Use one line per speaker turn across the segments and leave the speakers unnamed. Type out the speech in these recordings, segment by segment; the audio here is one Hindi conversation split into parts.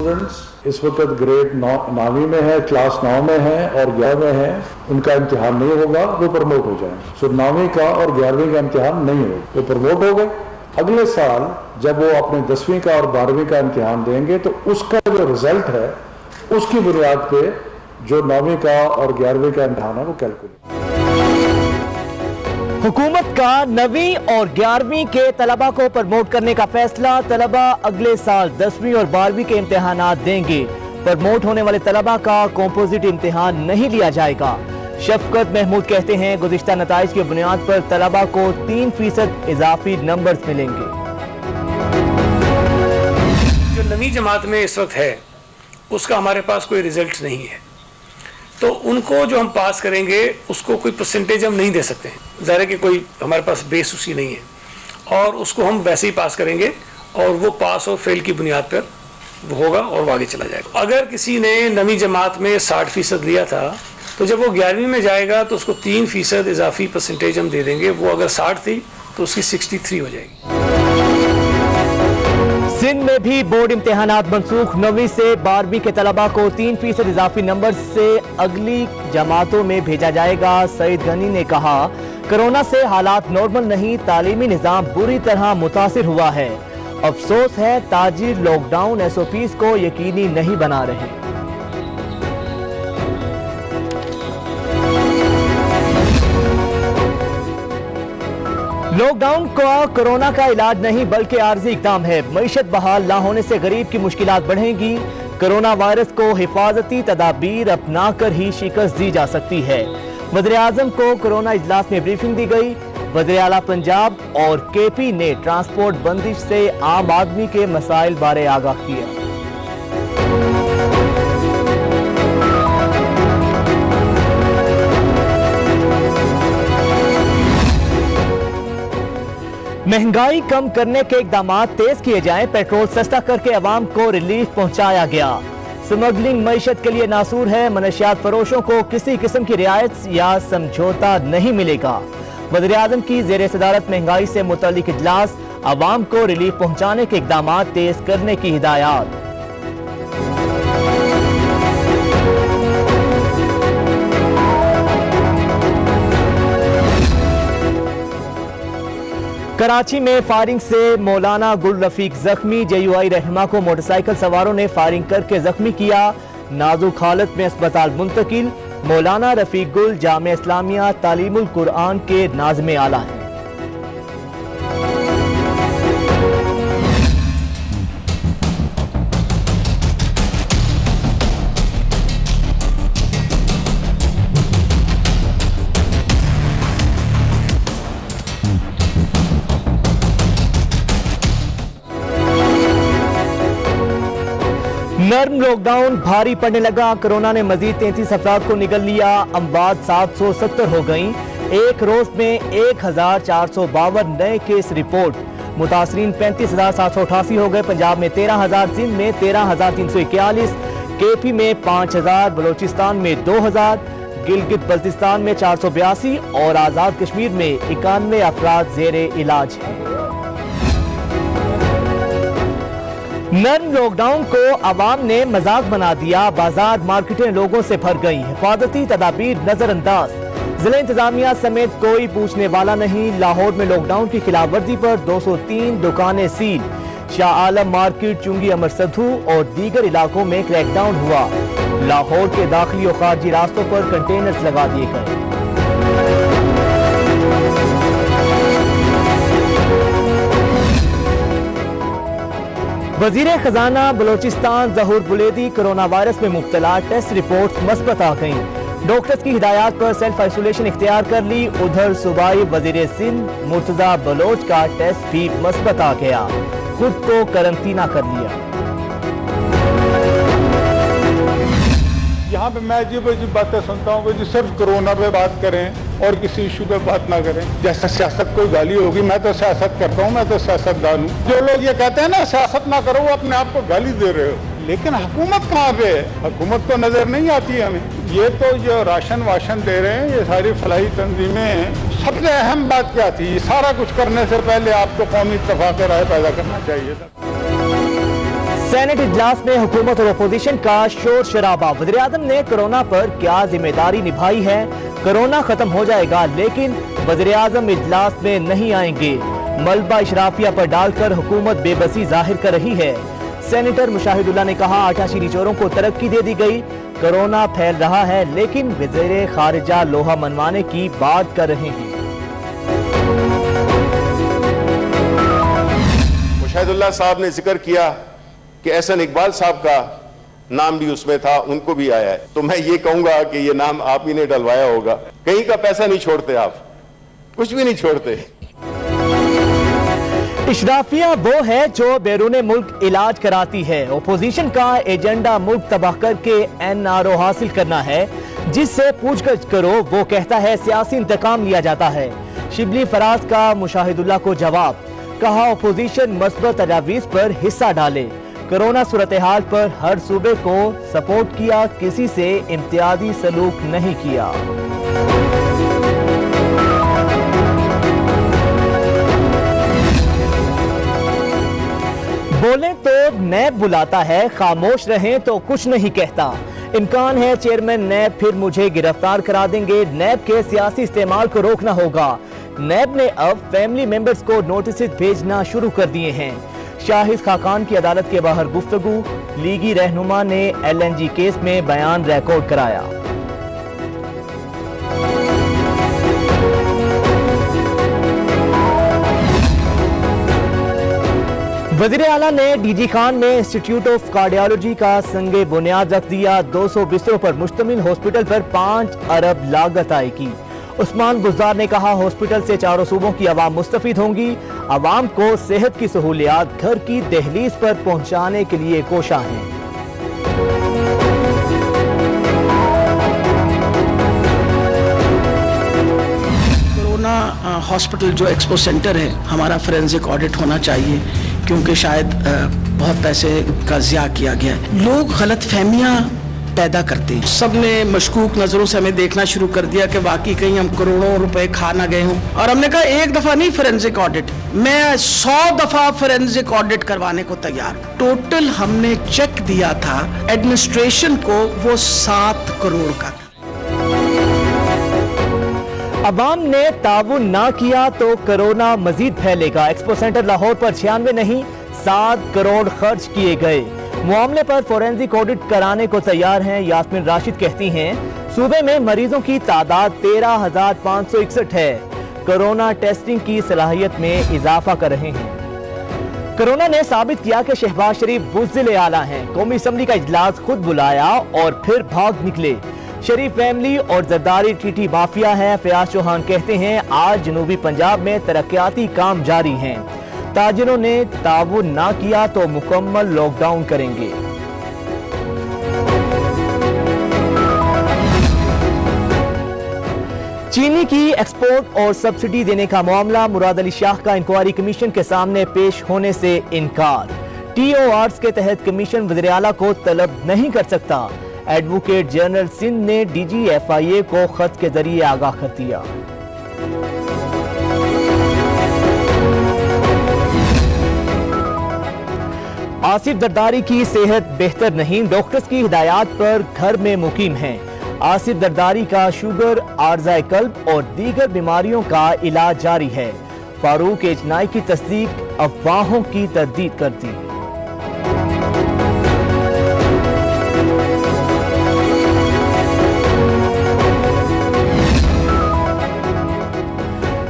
स्टूडेंट्स इस वक्त ग्रेड 9वीं में है, क्लास 9 में है और 11 में है, उनका इम्तिहान नहीं होगा, वो प्रमोट हो जाए। सो 9वीं का और 11वीं का इम्तिहान नहीं होगा, वो प्रमोट हो गए। अगले साल जब वो अपने 10वीं का और 12वीं का इम्तिहान देंगे तो उसका जो रिजल्ट है उसकी बुनियाद पे जो 9वीं का और 11वीं का इम्तिहान है वो कैलकुलेट।
हुकूमत का 9वीं और 11वीं के तलबा को प्रमोट करने का फैसला। तलबा अगले साल 10वीं और 12वीं के इम्तिहानात देंगे। प्रमोट होने वाले तलबा का कंपोजिट इम्तिहान नहीं लिया जाएगा। शफकत महमूद कहते हैं गुज़िश्ता नताइज की बुनियाद पर तलबा को 3% इजाफी नंबर्स मिलेंगे।
जो 9वीं जमात में इस वक्त है उसका हमारे पास कोई रिजल्ट नहीं है, तो उनको जो हम पास करेंगे उसको कोई परसेंटेज हम नहीं दे सकते हैं। ज़ाहिर है कि कोई हमारे पास बेस उसकी नहीं है और उसको हम वैसे ही पास करेंगे और वो पास और फेल की बुनियाद पर वो होगा और वो आगे चला जाएगा। अगर किसी ने 9वीं जमात में 60% लिया था तो जब वो 11वीं में जाएगा तो उसको 3% इजाफी परसेंटेज हम दे देंगे। वो अगर 60 थी तो उसकी 63 हो जाएगी।
सिंध में भी बोर्ड इम्तिहानात मनसूख। 9वीं से 12वीं के तलबा को 3% इजाफी नंबर से अगली जमातों में भेजा जाएगा। सईद गनी ने कहा कोरोना से हालात नॉर्मल नहीं, तालीमी निज़ाम बुरी तरह मुतासिर हुआ है। अफसोस है ताजिर लॉकडाउन SOPs को यकीनी नहीं बना रहे। लॉकडाउन का कोरोना का इलाज नहीं बल्कि आर्जी इक़दाम है। मईशत बहाल ना होने से गरीब की मुश्किलात बढ़ेंगी। कोरोना वायरस को हिफाजती तदाबीर अपना कर ही शिकस्त दी जा सकती है। वज़ीर आज़म को कोरोना इजलास में ब्रीफिंग दी गई। वज़ीर आला पंजाब और KP ने ट्रांसपोर्ट बंदिश से आम आदमी के मसाइल बारे आगाह किया। महंगाई कम करने के इकदाम तेज किए जाएं। पेट्रोल सस्ता करके अवाम को रिलीफ पहुंचाया गया। स्मगलिंग मईशत के लिए नासूर है। मनशियात फरोशों को किसी किस्म की रियायत या समझौता नहीं मिलेगा। वज़ीर आज़म की ज़ेर सदारत महंगाई से मुतल्लिक इजलास। अवाम को रिलीफ पहुंचाने के इकदाम तेज करने की हिदायत। कराची में फायरिंग से मौलाना गुल रफीक जख्मी। JUI रहनुमा को मोटरसाइकिल सवारों ने फायरिंग करके जख्मी किया। नाजुक हालत में अस्पताल मुंतकिल। मौलाना रफीक गुल जामिया इस्लामिया तालीमुल कुरान के नाज़िम आला हैं। नर्म लॉकडाउन भारी पड़ने लगा। कोरोना ने मजीद 33 अफराद को निगल लिया। अमवात 770 हो गई। एक रोज में 1452 नए केस रिपोर्ट। मुतासरीन 35,788 हो गए। पंजाब में 13,000, सिंध में 13,341, KP में 5,000, बलोचिस्तान में 2,000, गिलगित बल्तिस्तान में 482 और आज़ाद कश्मीर में 91 अफराद ज़ेरे इलाज हैं। नर्म लॉकडाउन को अवाम ने मजाक बना दिया। बाजार मार्केटें लोगों से भर गई। हिफाजती तदाबीर नजरअंदाज। जिला इंतजामिया समेत कोई पूछने वाला नहीं। लाहौर में लॉकडाउन की खिलाफ वर्जी पर 203 दुकानें सील। शाह आलम मार्केट, चुंगी अमर सद्धू और दीगर इलाकों में क्रैकडाउन हुआ। लाहौर के दाखिली और खारजी रास्तों पर कंटेनर्स लगा दिए गए। वजीर खजाना बलोचिस्तान ज़हूर बुलेदी कोरोना वायरस में मुब्तला। टेस्ट रिपोर्ट मुस्बत आ गई। डॉक्टर्स की हिदायत पर सेल्फ आइसोलेशन इख्तियार कर ली। उधर सूबाई वजीर सिंध मुर्तजा बलोच का टेस्ट भी मुस्बत आ गया। खुद को करंटीना कर लिया।
यहाँ पे मैं अजीब बातें सुनता हूँ कि सिर्फ कोरोना पे बात करें और किसी इशू पे बात ना करें। जैसे सियासत कोई गाली होगी, मैं तो सियासत करता हूँ, मैं तो सियासतदान हूँ। जो लोग ये कहते हैं ना सियासत ना करो, वो अपने आप को गाली दे रहे हो। लेकिन हुकूमत कहाँ पे है? हुकूमत तो नजर नहीं आती हमें। ये तो जो राशन वाशन दे रहे हैं, ये सारी फलाही तंजीमें हैं। सबसे अहम बात क्या थी? सारा कुछ करने से पहले आपको कौमी इत्तेफाक राय पैदा करना चाहिए था।
सेनेट इजलास में हुकूमत और अपोजिशन का शोर शराबा। वज़ीर आज़म ने कोरोना पर क्या जिम्मेदारी निभाई है? कोरोना खत्म हो जाएगा लेकिन वज़ीर आज़म इजलास में नहीं आएंगे। मलबा इशराफिया पर डालकर हुकूमत बेबसी जाहिर कर रही है। सेनेटर मुशाहिदुल्लाह ने कहा 88 निचोरों को तरक्की दे दी गई। कोरोना फैल रहा है लेकिन वज़ीर खारिजा लोहा मनवाने की बात कर रहे हैं।
मुशाहिदुल्लाह साहब ने जिक्र किया कि एहसन इकबाल साहब का नाम भी उसमें था, उनको भी आया है। तो मैं ये कहूंगा कि ये नाम आप ही ने डलवाया होगा। कहीं का पैसा नहीं छोड़ते, आप कुछ भी नहीं छोड़ते।
इशराफिया वो है जो बैरून मुल्क इलाज कराती है। ओपोजिशन का एजेंडा मुल्क तबाह करके NRO हासिल करना है। जिससे पूछगछ करो वो कहता है सियासी इंतकाम लिया जाता है। शिबली फराज का मुशाहिदुल्लाह को जवाब, कहा ओपोजिशन मस्बत तजावीज़ पर हिस्सा डाले। कोरोना सूरत हाल पर हर सूबे को सपोर्ट किया, किसी से इम्तियाजी सलूक नहीं किया। बोले तो नैब बुलाता है, खामोश रहें तो कुछ नहीं कहता। इम्कान है चेयरमैन नैब फिर मुझे गिरफ्तार करा देंगे। नैब के सियासी इस्तेमाल को रोकना होगा। नैब ने अब फैमिली मेंबर्स को नोटिस भेजना शुरू कर दिए हैं। शाहिद खाकान की अदालत के बाहर गुफ्तगू। लीगी रहनुमा ने LNG केस में बयान रिकॉर्ड कराया। वज़ीर आला ने DG खान में इंस्टीट्यूट ऑफ कार्डियोलॉजी का संगे बुनियाद रख दिया। 200 बिस्तरों पर मुश्तमिल हॉस्पिटल पर 5 अरब लागत आएगी। उस्मान गुज़ार ने कहा हॉस्पिटल से चारों सूबों की आवाम मुस्तफीद होंगी। आवाम को सेहत की सहूलियात घर की दहलीज पर पहुंचाने के लिए कोशा हैं।
कोरोना हॉस्पिटल जो एक्सपो सेंटर है, हमारा फोरेंसिक ऑडिट होना चाहिए क्योंकि शायद बहुत पैसे का ज़िया किया गया है। लोग गलत फहमियाँ पैदा करते हैं। सब ने मशकूक नज़रों से हमें देखना शुरू कर दिया कि वाकई कहीं हम करोड़ों रुपए खा ना गए हों। और हमने कहा एक दफ़ा नहीं फोरेंसिक ऑडिट, मैं 100 दफ़ा फोरेंसिक ऑडिट करवाने को तैयार। टोटल हमने चेक दिया था एडमिनिस्ट्रेशन को वो 7 करोड़ का।
अवाम ने ताउन ना किया तो कोरोना मजीद फैलेगा। एक्सपो सेंटर लाहौर पर 96 नहीं 7 करोड़ खर्च किए गए। मामले पर फोरेंसिक ऑडिट कराने को तैयार हैं। यास्मीन राशिद कहती हैं सूबे में मरीजों की तादाद 13,561 है। कोरोना टेस्टिंग की सलाहियत में इजाफा कर रहे हैं। कोरोना ने साबित किया कि शहबाज शरीफ बुज़दिल आला हैं। कौमी असम्बली का इजलास खुद बुलाया और फिर भाग निकले। शरीफ फैमिली और जरदारी टीटी माफिया है। फयाज चौहान कहते हैं आज जनूबी पंजाब में तरक्याती काम जारी हैं। ताजिरों ने ताउन ना किया तो मुकम्मल लॉकडाउन करेंगे। चीनी की एक्सपोर्ट और सब्सिडी देने का मामला, मुराद अली शाह का इंक्वायरी कमीशन के सामने पेश होने से इनकार। TORs के तहत कमीशन वज़ीर आला को तलब नहीं कर सकता। एडवोकेट जनरल सिंध ने DG FIA को खत के जरिए आगाह कर दिया। आसिफ जरदारी की सेहत बेहतर नहीं, डॉक्टर्स की हिदायत पर घर में मुकीम हैं। आसिफ जरदारी का शुगर, आर्ज़ाए कल्ब और दीगर बीमारियों का इलाज जारी है। फारूक एजनाई की तस्दीक, अफवाहों की तरदीद कर दी।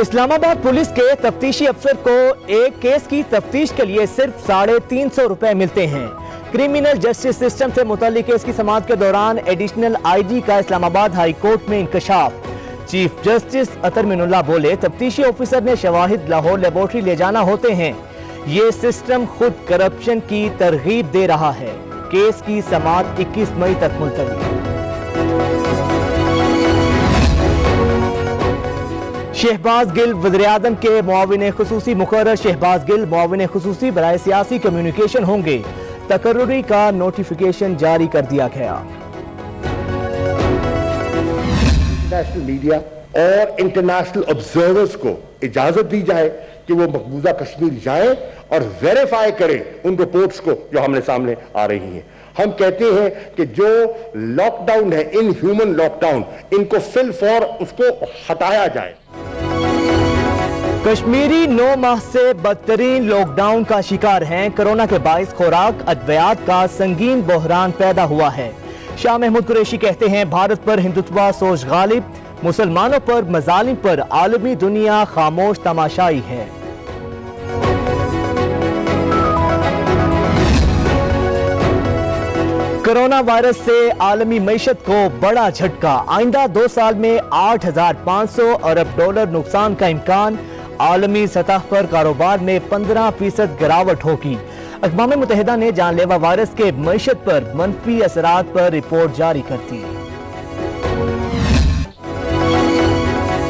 इस्लामाबाद पुलिस के तफ्तीशी अफसर को एक केस की तफ्तीश के लिए सिर्फ 350 रुपए मिलते हैं। क्रिमिनल जस्टिस सिस्टम से मुताल्लिक केस की समाअत के दौरान एडिशनल IG का इस्लामाबाद हाई कोर्ट में इंकशाफ। चीफ जस्टिस अतर मिनुल्लाह बोले तफ्तीशी ऑफिसर ने शवाहिद लाहौर लेबोरेटरी ले जाना होते हैं। ये सिस्टम खुद करप्शन की तरगीब दे रहा है। केस की समाअत 21 मई तक मुलतवी। शहबाज गिल वज़ीर आज़म के मुआविन खुसूसी मुकर्रर। शहबाज गिल मुआविन खुसूसी बराए सियासी कम्युनिकेशन होंगे। तकर्रुरी का नोटिफिकेशन जारी कर दिया गया।
इंटरनेशनल मीडिया और इंटरनेशनल ऑब्जर्वर्स को इजाजत दी जाए कि वो मकबूजा कश्मीर जाए
और वेरीफाई करें उन रिपोर्ट्स को जो हमने सामने आ रही हैं। हम कहते हैं कि जो लॉकडाउन है, इन ह्यूमन लॉकडाउन, इनको फिल फॉर उसको हटाया जाए।
कश्मीरी 9 माह से बदतरीन लॉकडाउन का शिकार हैं। कोरोना के बाइस खुराक अद्वियात का संगीन बहरान पैदा हुआ है। शाह महमूद कुरैशी कहते हैं, भारत पर हिंदुत्व सोच गालिब, मुसलमानों पर मजालिम पर आलमी दुनिया खामोश तमाशाई है। कोरोना वायरस से आलमी मईशत को बड़ा झटका। आइंदा 2 साल में 8,500 अरब डॉलर नुकसान का इम्कान। आलमी सतह पर कारोबार में 15% गिरावट होगी। अक़वाम मुत्तहिदा ने जानलेवा वायरस के मईशत पर मनफी असरात पर रिपोर्ट जारी कर दी।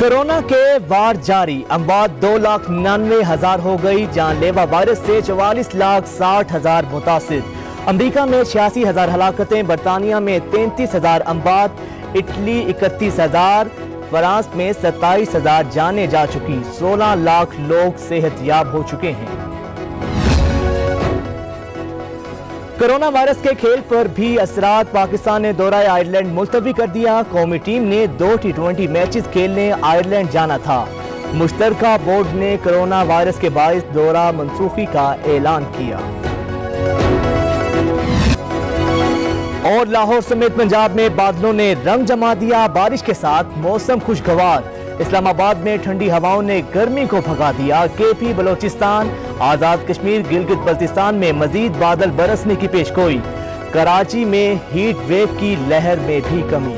कोरोना के वार जारी, अमवात 2,99,000 हो गई। जानलेवा वायरस से 44,60,000 मुतासिर। अमरीका में 86,000 हलाकतें, बरतानिया में 33,000 अमवात, इटली 31,000, फ्रांस में 27,000 जाने जा चुकी। 16 लाख लोग सेहतयाब हो चुके हैं। कोरोना वायरस के खेल पर भी असरात। पाकिस्तान ने दौरा आयरलैंड मुलतवी कर दिया। कौमी टीम ने 2 T20 मैचेस खेलने आयरलैंड जाना था। मुश्तरका बोर्ड ने कोरोना वायरस के बाइस दौरा मनसूखी का ऐलान किया। और लाहौर समेत पंजाब में बादलों ने रंग जमा दिया। बारिश के साथ मौसम खुशगवार। इस्लामाबाद में ठंडी हवाओं ने गर्मी को भगा दिया। KP बलोचिस्तान, आजाद कश्मीर, गिलगित बल्तिस्तान में मजीद बादल बरसने की पेशगोई। कराची में हीट वेव की लहर में भी कमी।